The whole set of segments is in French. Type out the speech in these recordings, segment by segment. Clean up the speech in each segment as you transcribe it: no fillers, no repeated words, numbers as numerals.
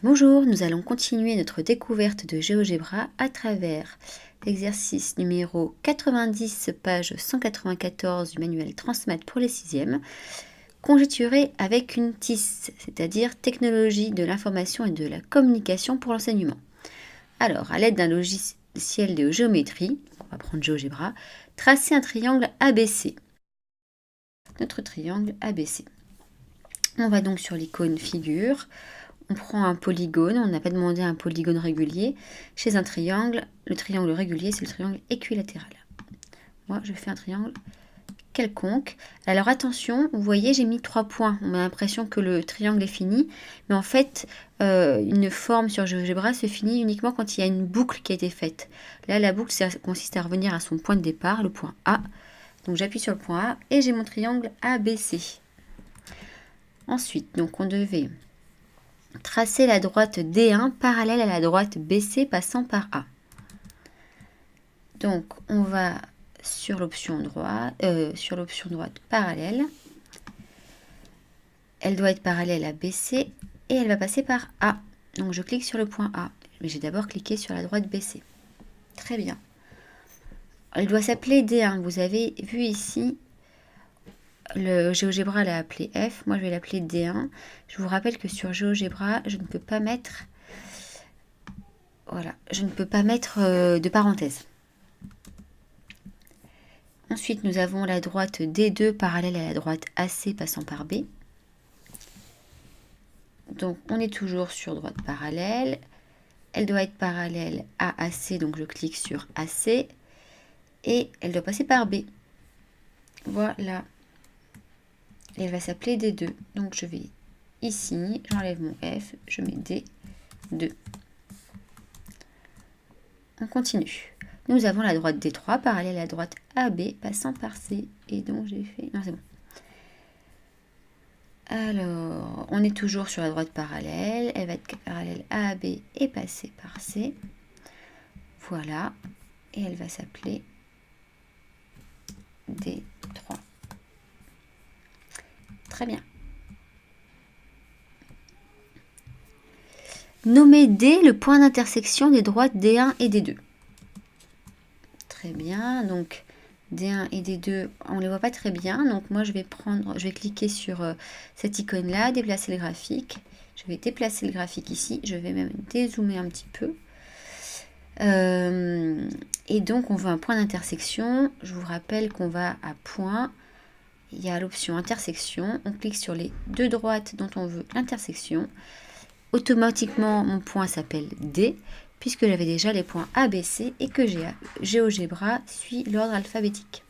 Bonjour, nous allons continuer notre découverte de GeoGebra à travers l'exercice numéro 90, page 194 du manuel Transmath pour les 6e, conjecturer avec une TIS, c'est-à-dire technologie de l'information et de la communication pour l'enseignement. Alors, à l'aide d'un logiciel de géométrie, on va prendre GeoGebra, tracer un triangle ABC. Notre triangle ABC. On va donc sur l'icône figure. On prend un polygone, on n'a pas demandé un polygone régulier. Chez un triangle, le triangle régulier, c'est le triangle équilatéral. Moi, je fais un triangle quelconque. Alors attention, vous voyez, j'ai mis 3 points. On a l'impression que le triangle est fini. Mais en fait, une forme sur GeoGebra se finit uniquement quand il y a une boucle qui a été faite. Là, la boucle, ça consiste à revenir à son point de départ, le point A. Donc j'appuie sur le point A et j'ai mon triangle ABC. Ensuite, donc on devait tracer la droite D1 parallèle à la droite BC passant par A. Donc, on va sur l'option droite parallèle. Elle doit être parallèle à BC et elle va passer par A. Donc, je clique sur le point A. Mais j'ai d'abord cliqué sur la droite BC. Très bien. Elle doit s'appeler D1. Vous avez vu ici, le GeoGebra l'a appelé F. Moi, je vais l'appeler D1. Je vous rappelle que sur GeoGebra, je ne peux pas mettre... Voilà, je ne peux pas mettre de parenthèse. Ensuite, nous avons la droite D2 parallèle à la droite AC passant par B. Donc, on est toujours sur droite parallèle. Elle doit être parallèle à AC, donc je clique sur AC. Et elle doit passer par B. Voilà. Et elle va s'appeler D2. Donc, je vais ici, j'enlève mon F, je mets D2. On continue. Nous avons la droite D3 parallèle à la droite AB passant par C. Et donc j'ai fait... Non, c'est bon. Alors, on est toujours sur la droite parallèle. Elle va être parallèle à AB et passer par C. Voilà. Et elle va s'appeler D3. Très bien. Nommez D le point d'intersection des droites D1 et D2. Très bien. Donc, D1 et D2, on ne les voit pas très bien. Donc, moi, je vais cliquer sur cette icône-là, déplacer le graphique. Je vais déplacer le graphique ici. Je vais même dézoomer un petit peu. Et donc, on veut un point d'intersection. Je vous rappelle qu'on va à point. Il y a l'option intersection. On clique sur les deux droites dont on veut l'intersection. Automatiquement, mon point s'appelle D, puisque j'avais déjà les points ABC et que GeoGebra suit l'ordre alphabétique.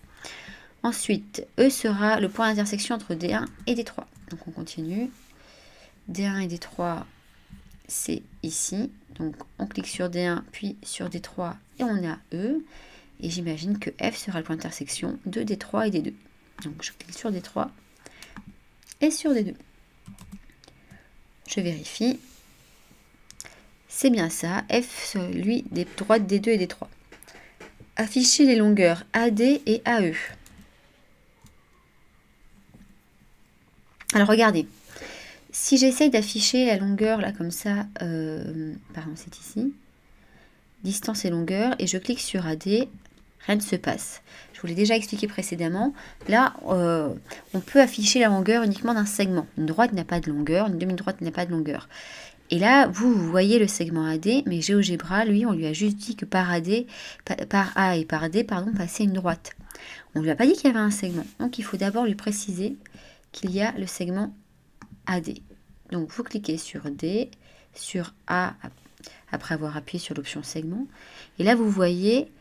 Ensuite, E sera le point d'intersection entre D1 et D3. Donc, on continue. D1 et D3, c'est ici. Donc, on clique sur D1, puis sur D3, et on a E. Et j'imagine que F sera le point d'intersection de D3 et D2. Donc, je clique sur D3 et sur D2. Je vérifie. C'est bien ça. F, celui des droites D2 et D3. Afficher les longueurs AD et AE. Alors, regardez. Si j'essaye d'afficher la longueur, là, comme ça, pardon, c'est ici, distance et longueur, et je clique sur AD, rien ne se passe. Je vous l'ai déjà expliqué précédemment. Là, on peut afficher la longueur uniquement d'un segment. Une droite n'a pas de longueur, une demi-droite n'a pas de longueur. Et là, vous voyez le segment AD, mais GeoGebra, lui, on lui a juste dit que par A et par D, pardon, passait une droite. On ne lui a pas dit qu'il y avait un segment. Donc, il faut d'abord lui préciser qu'il y a le segment AD. Donc, vous cliquez sur D, sur A, après avoir appuyé sur l'option segment. Et là, vous voyez,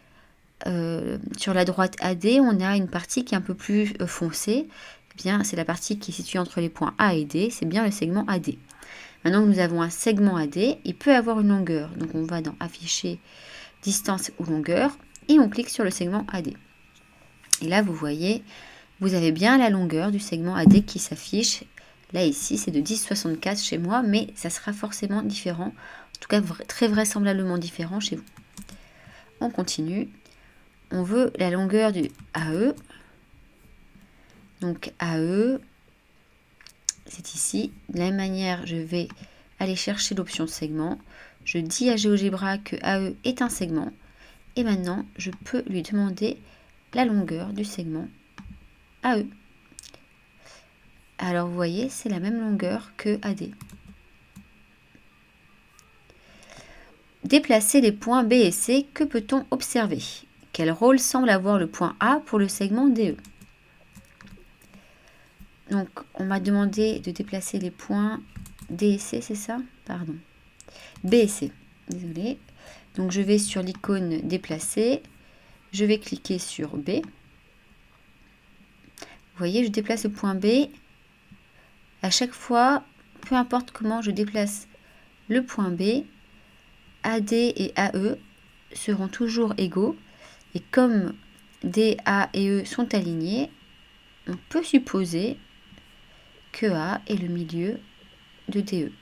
sur la droite AD, on a une partie qui est un peu plus foncée. Eh bien, c'est la partie qui est située entre les points A et D. C'est bien le segment AD. Maintenant que nous avons un segment AD, il peut avoir une longueur. Donc, on va dans Afficher, distance ou longueur, et on clique sur le segment AD. Et là, vous voyez, vous avez bien la longueur du segment AD qui s'affiche. Là, ici, c'est de 10,64 chez moi, mais ça sera forcément différent. En tout cas, très vraisemblablement différent chez vous. On continue. On veut la longueur du AE. Donc, AE, c'est ici. De la même manière, je vais aller chercher l'option segment. Je dis à GeoGebra que AE est un segment. Et maintenant, je peux lui demander la longueur du segment AE. Alors, vous voyez, c'est la même longueur que AD. Déplacer les points B et C, que peut-on observer? Quel rôle semble avoir le point A pour le segment DE? Donc, on m'a demandé de déplacer les points D et C, c'est ça? Pardon. B et C, désolé. Donc, je vais sur l'icône déplacer. Je vais cliquer sur B. Vous voyez, je déplace le point B. À chaque fois, peu importe comment je déplace le point B, AD et AE seront toujours égaux. Et comme D, A et E sont alignés, on peut supposer que A est le milieu de DE.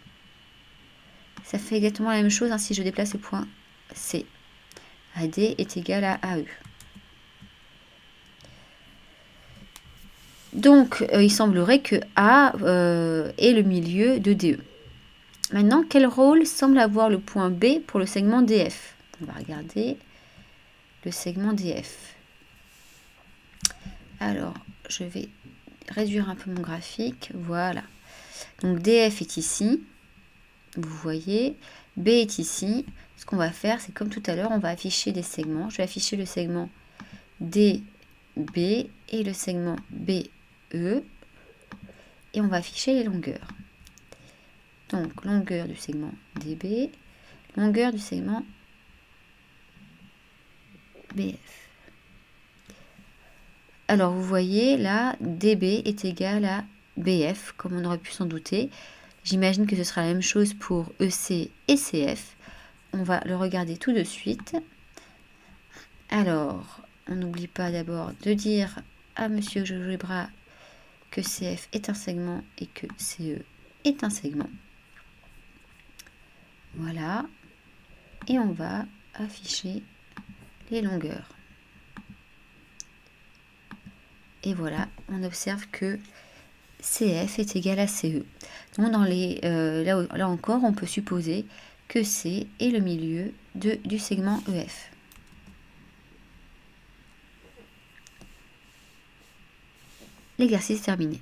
Ça fait exactement la même chose si je déplace le point C. AD est égal à AE. Donc, il semblerait que A est le milieu de DE. Maintenant, quel rôle semble avoir le point B pour le segment DF? On va regarder le segment DF. Alors, je vais réduire un peu mon graphique. Voilà. Donc, DF est ici. Vous voyez. B est ici. Ce qu'on va faire, c'est comme tout à l'heure, on va afficher des segments. Je vais afficher le segment DB et le segment BE. Et on va afficher les longueurs. Donc, longueur du segment DB, longueur du segment BF. Alors, vous voyez, là, DB est égal à BF, comme on aurait pu s'en douter. J'imagine que ce sera la même chose pour EC et CF. On va le regarder tout de suite. Alors, on n'oublie pas d'abord de dire à Monsieur GeoGebra que CF est un segment et que CE est un segment. Voilà. Et on va afficher les longueurs. Et voilà, on observe que CF est égal à CE. Donc là encore, on peut supposer que C est le milieu du segment EF. L'exercice est terminé.